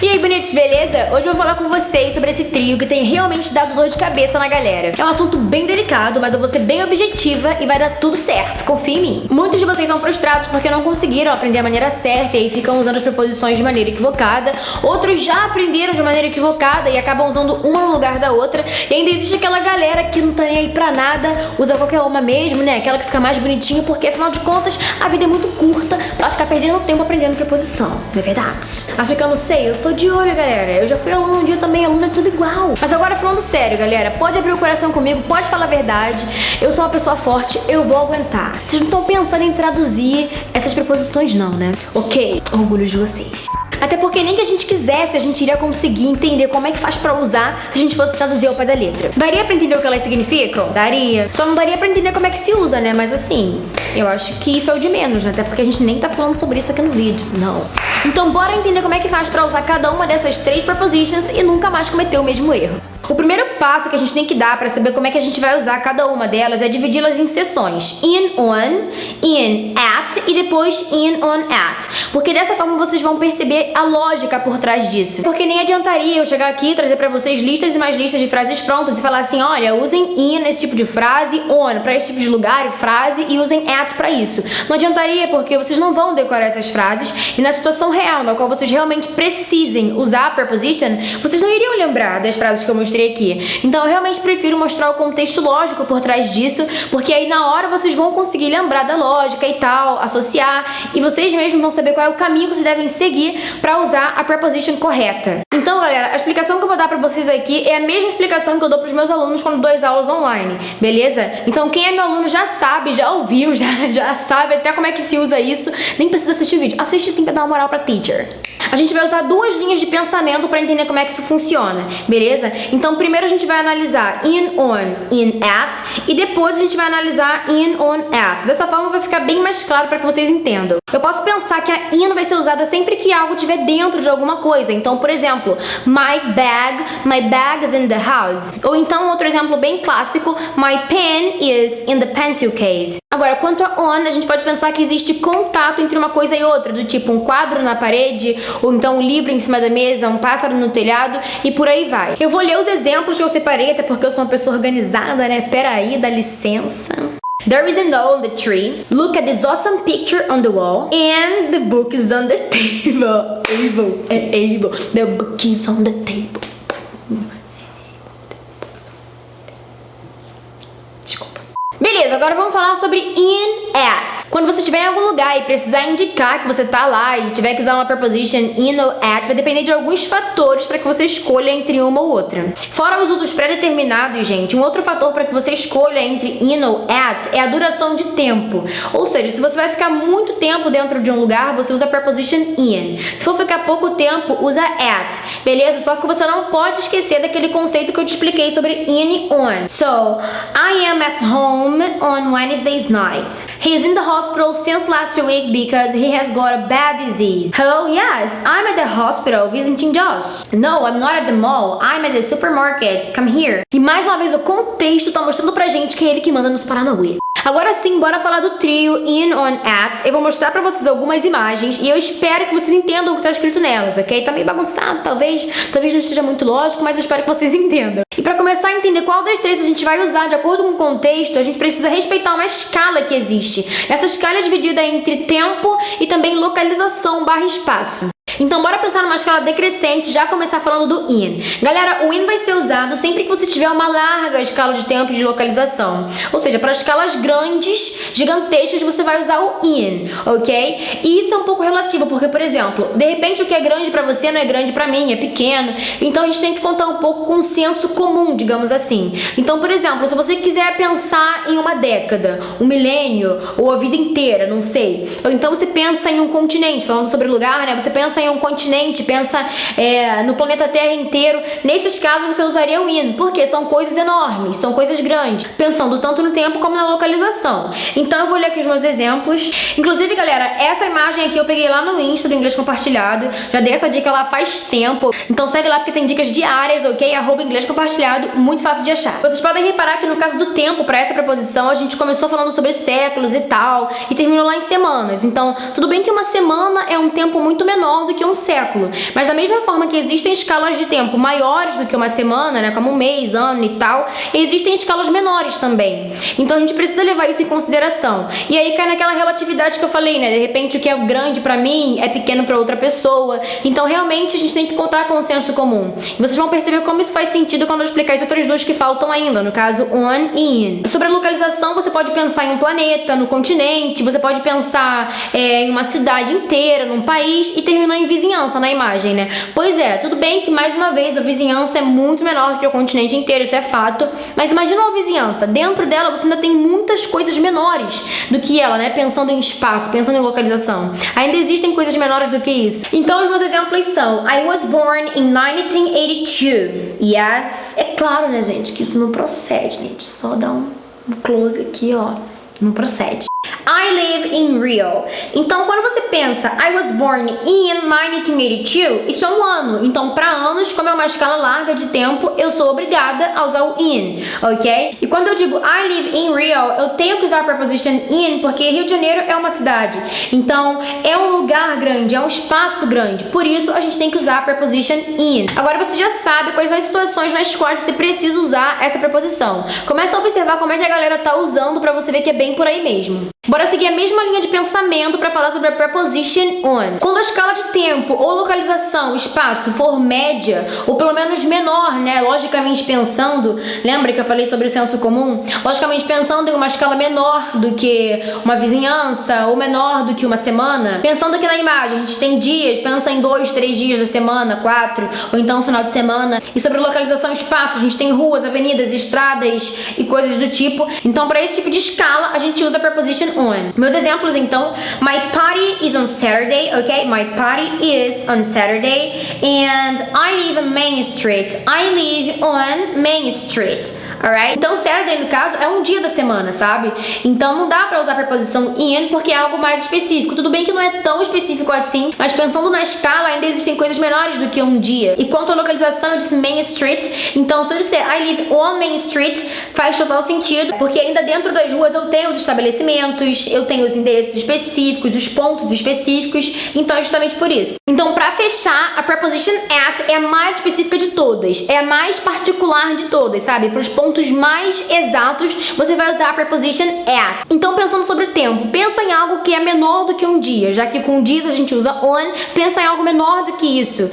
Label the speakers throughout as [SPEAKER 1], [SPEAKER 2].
[SPEAKER 1] E aí, bonitos, beleza? Hoje eu vou falar com vocês sobre esse trio que tem realmente dado dor de cabeça na galera. É um assunto bem delicado, mas eu vou ser bem objetiva e vai dar tudo certo, confia em mim. Muitos de vocês são frustrados porque não conseguiram aprender a maneira certa e ficam usando as preposições de maneira equivocada. Outros já aprenderam de maneira equivocada e acabam usando uma no lugar da outra. E ainda existe aquela galera que não tá nem aí pra nada, usa qualquer uma mesmo, né? Aquela que fica mais bonitinha porque, afinal de contas, a vida é muito curta pra ficar perdendo tempo aprendendo preposição, não é verdade? Acha que eu não sei? Eu tô de olho, galera. Eu já fui aluno um dia também, aluno é tudo igual. Mas agora falando sério, galera, pode abrir o coração comigo, pode falar a verdade. Eu sou uma pessoa forte, eu vou aguentar. Vocês não estão pensando em traduzir essas preposições não, né? Ok, orgulho de vocês. Até porque nem que a gente quisesse, a gente iria conseguir entender como é que faz pra usar se a gente fosse traduzir ao pé da letra. Daria pra entender o que elas significam? Daria. Só não daria pra entender como é que se usa, né? Mas assim, eu acho que isso é o de menos, né? Até porque a gente nem tá falando sobre isso aqui no vídeo. Não. Então bora entender como é que faz pra usar cada uma dessas três prepositions e nunca mais cometer o mesmo erro. O primeiro passo que a gente tem que dar para saber como é que a gente vai usar cada uma delas é dividi-las em seções. In, on, in, at e depois in, on, at. Porque dessa forma vocês vão perceber a lógica por trás disso. Porque nem adiantaria eu chegar aqui e trazer para vocês listas e mais listas de frases prontas e falar assim, olha, usem in nesse tipo de frase, on para esse tipo de lugar, frase e usem at para isso. Não adiantaria porque vocês não vão decorar essas frases e na situação real na qual vocês realmente precisem usar a preposition, vocês não iriam lembrar das frases que eu mostrei aqui. Então eu realmente prefiro mostrar o contexto lógico por trás disso, porque aí na hora vocês vão conseguir lembrar da lógica e tal, associar, e vocês mesmos vão saber qual é o caminho que vocês devem seguir para usar a preposition correta. Então, galera, a explicação que eu vou dar para vocês aqui é a mesma explicação que eu dou para os meus alunos quando dou as aulas online, beleza? Então quem é meu aluno já sabe, já ouviu, já sabe até como é que se usa isso, nem precisa assistir o vídeo, assiste sim para dar uma moral pra teacher. A gente vai usar duas linhas de pensamento para entender como é que isso funciona, beleza? Então primeiro a gente vai analisar in, on, in, at e depois a gente vai analisar in, on, at. Dessa forma vai ficar bem mais claro para que vocês entendam. Eu posso pensar que a in vai ser usada sempre que algo estiver dentro de alguma coisa. Então, por exemplo, my bag is in the house. Ou então outro exemplo bem clássico, my pen is in the pencil case. Agora, quanto a on, a gente pode pensar que existe contato entre uma coisa e outra, do tipo um quadro na parede, ou então um livro em cima da mesa, um pássaro no telhado e por aí vai. Eu vou ler os exemplos que eu separei, até porque eu sou uma pessoa organizada, né? Peraí, dá licença. There is a note on the tree. Look at this awesome picture on the wall. And the book is on the table. Able. The book is on the table. Desculpa. Beleza, agora vamos falar sobre in, at. Quando você estiver em algum lugar e precisar indicar que você tá lá e tiver que usar uma preposition in ou at, vai depender de alguns fatores para que você escolha entre uma ou outra. Fora os usos pré-determinados, gente, um outro fator para que você escolha entre in ou at é a duração de tempo. Ou seja, se você vai ficar muito tempo dentro de um lugar, você usa a preposition in. Se for ficar pouco tempo, usa at, beleza? Só que você não pode esquecer daquele conceito que eu te expliquei sobre in e on. So, I am at home on Wednesday's night. He is in the hospital since last week because he has got a bad disease. Hello, yes, I'm at the hospital visiting Josh. No, I'm not at the mall. I'm at the supermarket. Come here. E mais uma vez o contexto tá mostrando pra gente que é ele que manda nos Paranauê. Agora sim, bora falar do trio in, on, at. Eu vou mostrar pra vocês algumas imagens e eu espero que vocês entendam o que tá escrito nelas, ok? Tá meio bagunçado, talvez não esteja muito lógico, mas eu espero que vocês entendam. E pra começar a entender qual das três a gente vai usar de acordo com o contexto, a gente precisa respeitar uma escala que existe. Essa escala é dividida entre tempo e também localização / espaço. Então bora pensar numa escala decrescente, já começar falando do in. Galera, o in vai ser usado sempre que você tiver uma larga escala de tempo e de localização. Ou seja, para escalas grandes, gigantescas, você vai usar o in, ok? E isso é um pouco relativo, porque, por exemplo, de repente o que é grande para você não é grande para mim, é pequeno. Então a gente tem que contar um pouco com o senso comum, digamos assim. Então, por exemplo, se você quiser pensar em uma década, um milênio, ou a vida inteira, não sei. Ou então você pensa em um continente, falando sobre lugar, né? Você pensa em um continente, pensa no planeta Terra inteiro. Nesses casos você usaria o in, porque são coisas enormes, são coisas grandes, pensando tanto no tempo como na localização. Então eu vou ler aqui os meus exemplos. Inclusive, galera, essa imagem aqui eu peguei lá no Insta do Inglês Compartilhado. Já dei essa dica lá faz tempo, então segue lá porque tem dicas diárias, ok? @Inglês Compartilhado, muito fácil de achar. Vocês podem reparar que no caso do tempo, para essa preposição, a gente começou falando sobre séculos e tal, e terminou lá em semanas. Então, tudo bem que uma semana é um tempo muito menor do do que um século. Mas da mesma forma que existem escalas de tempo maiores do que uma semana, né, como um mês, ano e tal, existem escalas menores também. Então a gente precisa levar isso em consideração. E aí cai naquela relatividade que eu falei, né? De repente o que é grande pra mim é pequeno pra outra pessoa. Então realmente a gente tem que contar com o senso comum. E vocês vão perceber como isso faz sentido quando eu explicar as outras duas que faltam ainda, no caso on e in. Sobre a localização, você pode pensar em um planeta, no continente, você pode pensar em uma cidade inteira, num país, e terminou em vizinhança na imagem, né? Pois é, tudo bem que mais uma vez a vizinhança é muito menor que o continente inteiro, isso é fato, mas imagina uma vizinhança, dentro dela você ainda tem muitas coisas menores do que ela, né? Pensando em espaço, pensando em localização. Ainda existem coisas menores do que isso. Então os meus exemplos são: I was born in 1982. Yes. É claro, né, gente, que isso não procede, gente. Só dá um close aqui, ó. Não procede. I live in Rio. Então, quando você pensa I was born in 1982, isso é um ano. Então, para anos, como é uma escala larga de tempo, eu sou obrigada a usar o in, ok? E quando eu digo I live in Rio, eu tenho que usar a preposition in, porque Rio de Janeiro é uma cidade. Então, é um lugar grande, é um espaço grande. Por isso, a gente tem que usar a preposition in. Agora, você já sabe quais são as situações nas quais você precisa usar essa preposição. Começa a observar como é que a galera tá usando para você ver que é bem por aí mesmo. Bora seguir a mesma linha de pensamento para falar sobre a preposition on. Quando a escala de tempo ou localização, espaço, for média, ou pelo menos menor, né, logicamente pensando, lembra que eu falei sobre o senso comum? Logicamente pensando em uma escala menor do que uma vizinhança, ou menor do que uma semana. Pensando aqui na imagem, a gente tem dias, pensa em 2, 3 dias da semana, 4, ou então final de semana. E sobre localização e espaço, a gente tem ruas, avenidas, estradas e coisas do tipo. Então, para esse tipo de escala, a gente usa a preposition on. Meus exemplos, então: my party is on Saturday, ok? My party is on Saturday and I live on Main Street. I live on Main Street. Alright? Então, Saturday, no caso, é um dia da semana, sabe? Então, não dá pra usar a preposição in porque é algo mais específico. Tudo bem que não é tão específico assim, mas pensando na escala, ainda existem coisas menores do que um dia. E quanto à localização, eu disse Main Street. Então, se eu disser I live on Main Street, faz total sentido, porque ainda dentro das ruas eu tenho os estabelecimentos, eu tenho os endereços específicos, os pontos específicos. Então, é justamente por isso. Então, pra fechar, a preposition at é a mais específica de todas. É a mais particular de todas, sabe? Para os pontos mais exatos, você vai usar a preposition at. Então, pensando sobre o tempo, pensa em algo que é menor do que um dia, já que com dias a gente usa on, pensa em algo menor do que isso.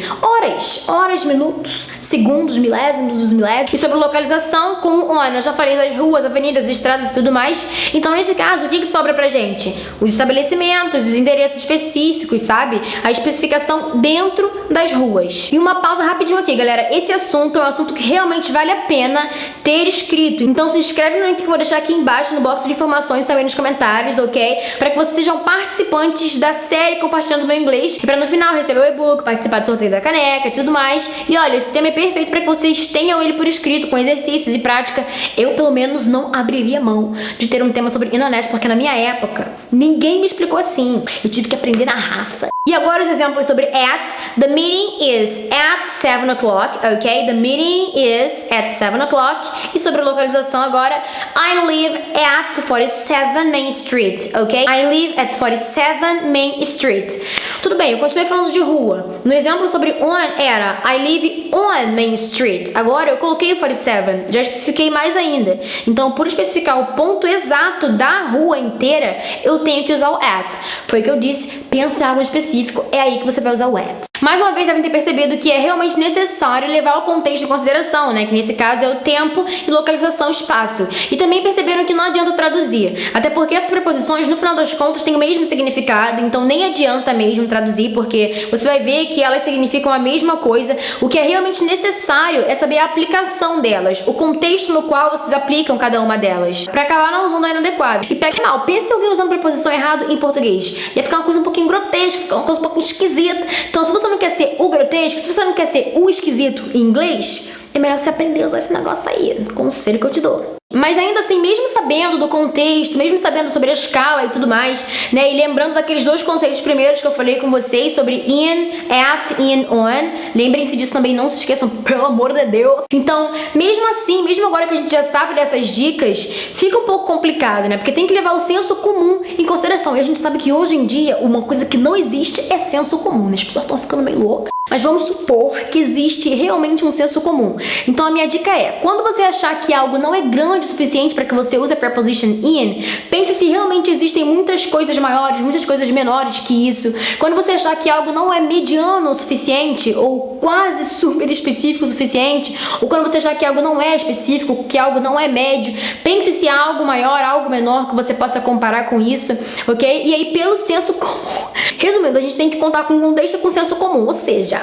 [SPEAKER 1] Horas, minutos, segundos, milésimos, os milésimos. E sobre localização, com on, eu já falei das ruas, avenidas, estradas e tudo mais. Então, nesse caso, o que sobra pra gente? Os estabelecimentos, os endereços específicos, sabe? A especificação dentro das ruas. E uma pausa rapidinho aqui, galera. Esse assunto é um assunto que realmente vale a pena ter escrito. Então se inscreve no link que eu vou deixar aqui embaixo no box de informações, também nos comentários, ok? Para que vocês sejam participantes da série Compartilhando Meu Inglês e para no final receber o e-book, participar do sorteio da caneca e tudo mais. E olha, esse tema é perfeito para que vocês tenham ele por escrito, com exercícios e prática. Eu, pelo menos, não abriria mão de ter um tema sobre Indonésia, porque na minha época, ninguém me explicou assim. Eu tive que aprender na raça. E agora os exemplos sobre at. The meeting is at 7 o'clock, ok? The meeting is at 7 o'clock. E sobre localização agora, I live at 47 Main Street, ok? I live at 47 Main Street. Tudo bem, eu continuei falando de rua. No exemplo sobre on era I live on Main Street. Agora eu coloquei 47, já especifiquei mais ainda. Então, por especificar o ponto exato da rua inteira, eu tenho que usar o at. Foi o que eu disse, pensa em algo específico, é aí que você vai usar o at. Mais uma vez, devem ter percebido que é realmente necessário levar o contexto em consideração, né? Que nesse caso é o tempo e localização, espaço. E também perceberam que não adianta traduzir. Até porque essas preposições, no final das contas, têm o mesmo significado. Então nem adianta mesmo traduzir, porque você vai ver que elas significam a mesma coisa. O que é realmente necessário é saber a aplicação delas, o contexto no qual vocês aplicam cada uma delas, pra acabar não usando a inadequada. E pegue mal, pense alguém usando preposição errado em português. Ia ficar uma coisa um pouquinho grotesca, uma coisa um pouquinho esquisita. Então, se você não quer ser o grotesco, se você não quer ser o esquisito em inglês, é melhor você aprender a usar esse negócio aí. Conselho que eu te dou. Mas ainda assim, mesmo sabendo do contexto, mesmo sabendo sobre a escala e tudo mais, né, e lembrando daqueles 2 conceitos primeiros que eu falei com vocês sobre in, at, in, on, lembrem-se disso também, não se esqueçam, pelo amor de Deus. Então, mesmo assim, mesmo agora que a gente já sabe dessas dicas, fica um pouco complicado, né, porque tem que levar o senso comum em consideração, e a gente sabe que hoje em dia, uma coisa que não existe é senso comum, né, as pessoas estão ficando meio loucas. Mas vamos supor que existe realmente um senso comum. Então a minha dica é, quando você achar que algo não é grande o suficiente para que você use a preposition in, pense se realmente existem muitas coisas maiores, muitas coisas menores que isso. Quando você achar que algo não é mediano o suficiente, ou quase super específico o suficiente, ou quando você achar que algo não é específico, que algo não é médio, pense se há algo maior, algo menor que você possa comparar com isso, ok? E aí pelo senso comum. Resumindo, a gente tem que contar com um contexto com senso comum, ou seja,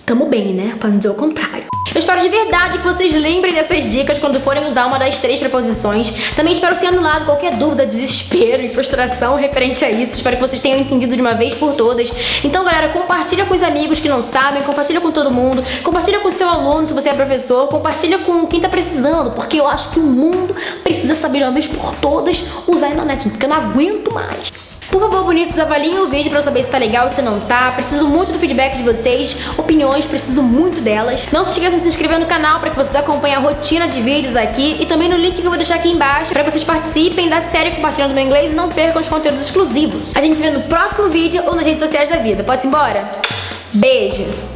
[SPEAKER 1] tamo bem, né? Pra não dizer o contrário. Eu espero de verdade que vocês lembrem dessas dicas quando forem usar uma das 3 preposições. Também espero que tenha anulado qualquer dúvida, desespero e frustração referente a isso. Espero que vocês tenham entendido de uma vez por todas. Então, galera, compartilha com os amigos que não sabem, compartilha com todo mundo, compartilha com o seu aluno se você é professor, compartilha com quem tá precisando, porque eu acho que o mundo precisa saber de uma vez por todas usar a internet, porque eu não aguento mais. Por favor, bonitos, avaliem o vídeo pra eu saber se tá legal ou se não tá. Preciso muito do feedback de vocês, opiniões, preciso muito delas. Não se esqueçam de se inscrever no canal pra que vocês acompanhem a rotina de vídeos aqui e também no link que eu vou deixar aqui embaixo pra que vocês participem da série Compartilhando Meu Inglês e não percam os conteúdos exclusivos. A gente se vê no próximo vídeo ou nas redes sociais da vida. Posso ir embora? Beijo!